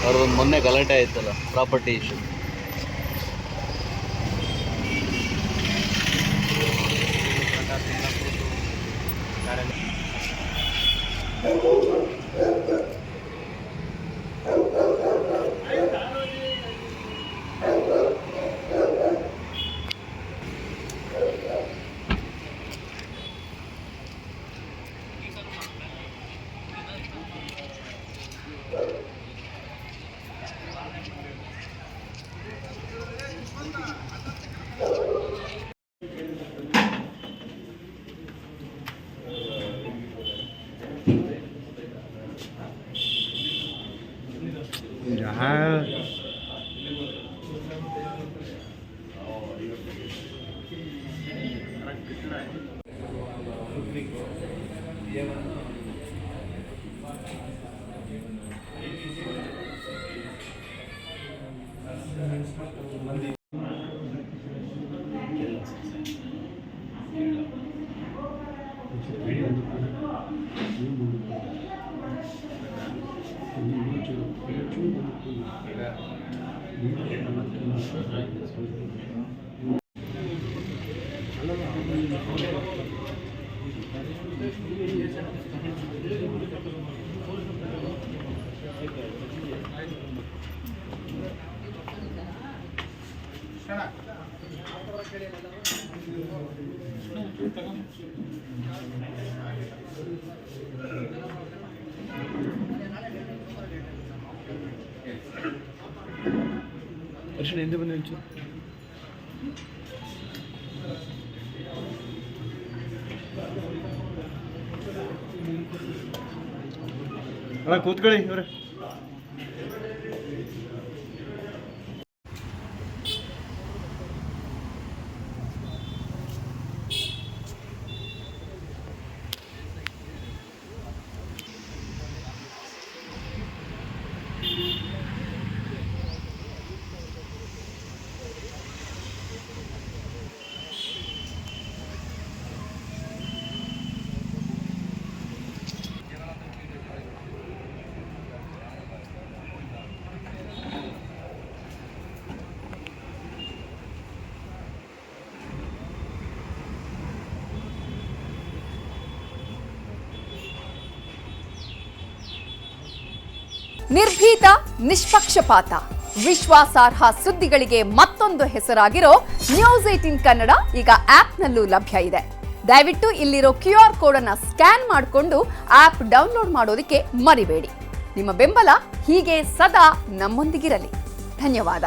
ಅವ್ರದ್ದೊಂದು ಮೊನ್ನೆ ಗಲಾಟೆ ಆಯ್ತಲ್ಲ, ಪ್ರಾಪರ್ಟಿ ಇಶ್ಯೂ. ಅರ್ಶನ ಹಿಂದೆ ಬಂದು ನಿಲ್ಸು. ಅಲ್ಲ ಕೂತ್ಕೊಳ್ಳಿ ಇವರೇ. ನಿರ್ಭೀತ, ನಿಷ್ಪಕ್ಷಪಾತ, ವಿಶ್ವಾಸಾರ್ಹ ಸುದ್ದಿಗಳಿಗೆ ಮತ್ತೊಂದು ಹೆಸರಾಗಿರೋ ನ್ಯೂಸ್18 ಕನ್ನಡ ಈಗ ಆಪ್ನಲ್ಲೂ ಲಭ್ಯ ಇದೆ. ದಯವಿಟ್ಟು ಇಲ್ಲಿರೋ QR ಕೋಡ್ ಅನ್ನು ಸ್ಕ್ಯಾನ್ ಮಾಡಿಕೊಂಡು ಆಪ್ ಡೌನ್ಲೋಡ್ ಮಾಡೋದಕ್ಕೆ ಮರಿಬೇಡಿ. ನಿಮ್ಮ ಬೆಂಬಲ ಹೀಗೆ ಸದಾ ನಮ್ಮೊಂದಿಗಿರಲಿ. ಧನ್ಯವಾದ.